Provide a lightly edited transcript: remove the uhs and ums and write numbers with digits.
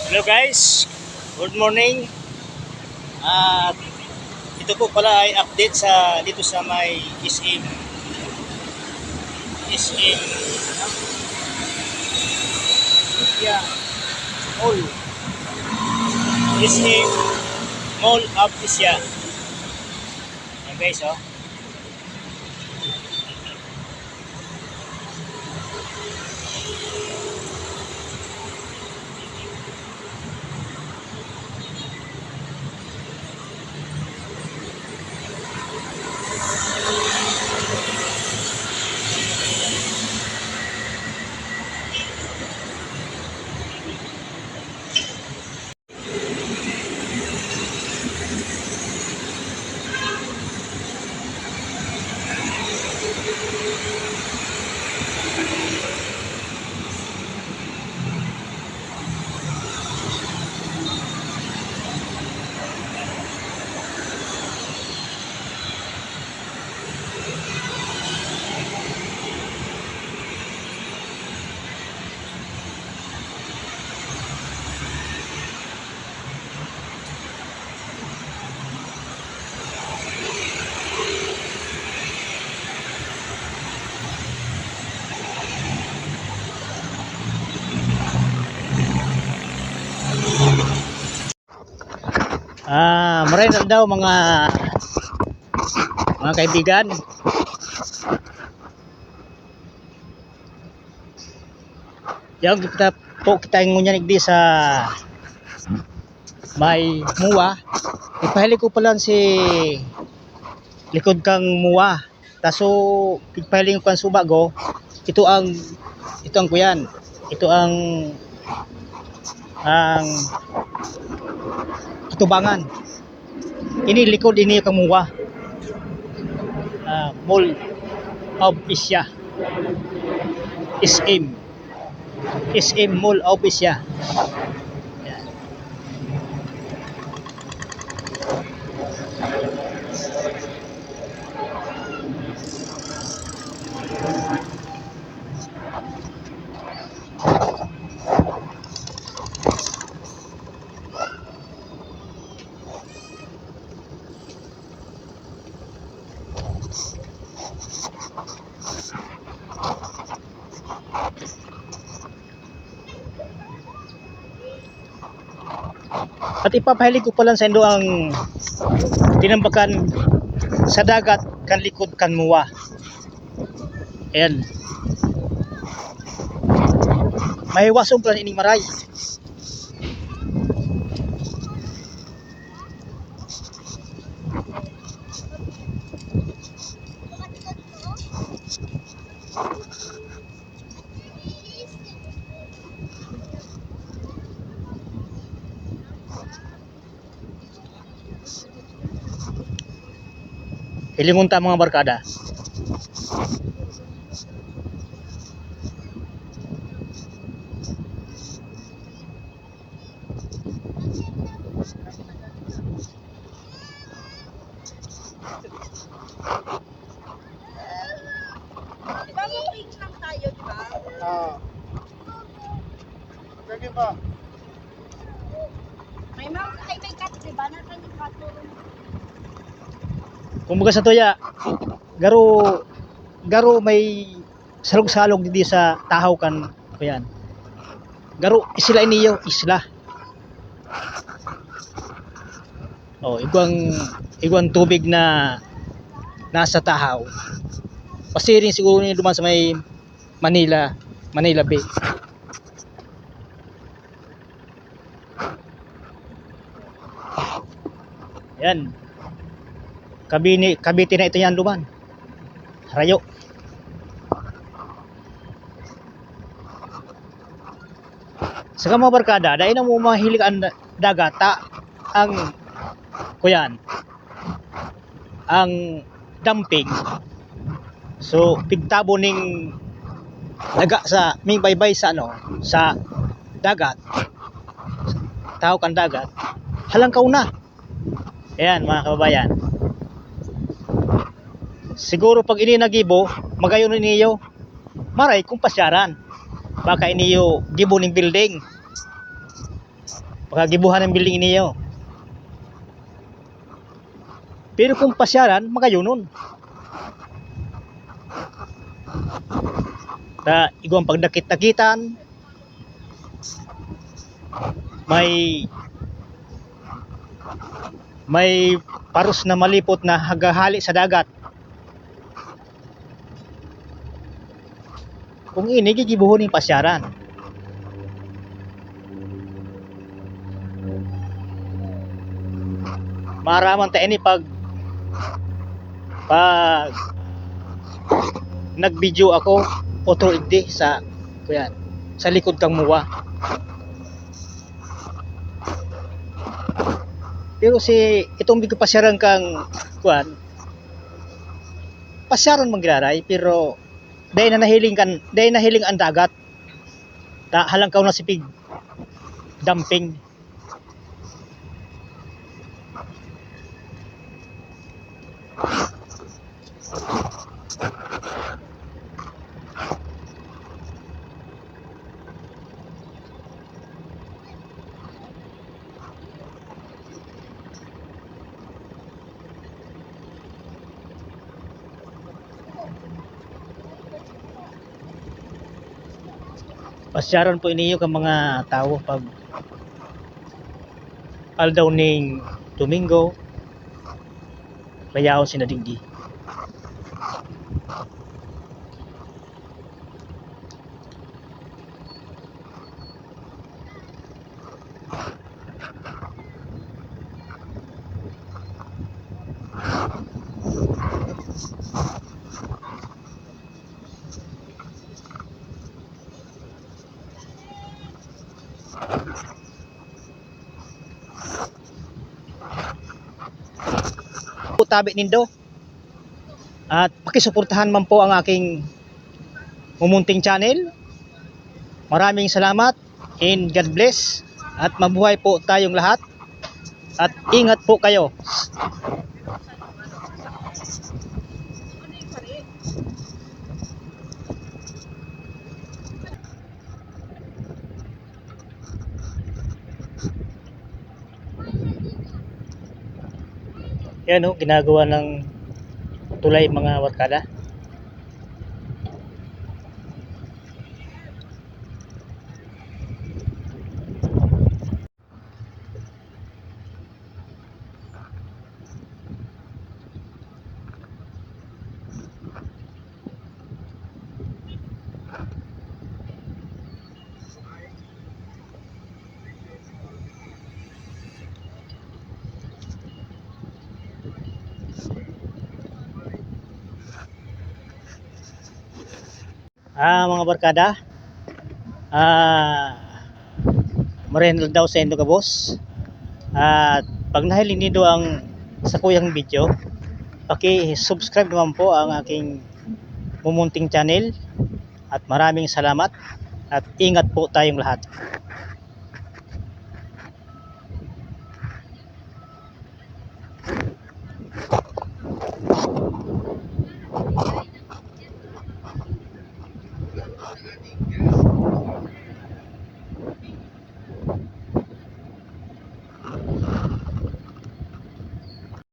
Hello guys, good morning. At ito po pala ay update sa dito sa may SM yeah, Mall. SM Mall of Asia. Ayan guys, oh. Maray na daw mga kaibigan. Yang kita ngunyan di sa may muwa. Ipahili ko pala si likod kang muwa. Taso ipahili ko kan subago. Ito ang kuyan. Ito ang tubangan. Ini likod ini kang muwa. Mall of Asia. SM Mall of Asia. At ipapahilig ko pala sa indo ang tinambakan sa dagat kan likod kan muwa. Ayan. Mahiwason pala ining maray. Hilingunta mga barkada. Diba mag-wait lang tayo, diba? Sige pa. May cut, diba? Natin yung cut. Kumbaga sa tuya, garo may salog-salog di sa tahaw kan kuyan. Garo isla iniyo, isla. Oh, igwang tubig na nasa tahaw. Pasiring siguro ni duman sa may Manila Bay. Yan. Cavite na ito yan luman. Rayo. Sa mga barkada, dahil na mo mahilig ang dagata, ang kuyan, ang dumping. So, pigtabo ning daga sa ming baybay sa sa dagat. Tao kan dagat. Halang kauna. Ayan mga kababayan. Siguro pag ini nagibo, magayon niyo maray kung pasyaran. Baka iniyo gibo ning building. pagagibuhan ng building niyo. Pero kung pasyaran, magayunon. Ta igong pagdakit-dakitan, may paros na malipot na hagahali sa dagat. Kung ini gigibuhon ng pasyaran. Maraman ta ini pag nag-video ako otro igdi sa kuyan sa likod kang muwa. Pero itong bigo pasyaran kang kuan pasyaran manggiraray pero dahil nahiling ang dagat halang kaw na sipig dumping. Pasyaron po iniyo kang mga tao pag aldaw ning Domingo layaw sinadinggi. Tabi nindo at pakisuportahan man po ang aking mumunting channel. Maraming salamat and God bless at mabuhay po tayong lahat at ingat po kayo. Yan o, ginagawa ng tulay mga barkada. Mga barkada, marenal daw sa indo ka boss. At pag nahiling nido ang sa kuyang video, paki-subscribe naman po ang aking mumunting channel. At maraming salamat at ingat po tayong lahat.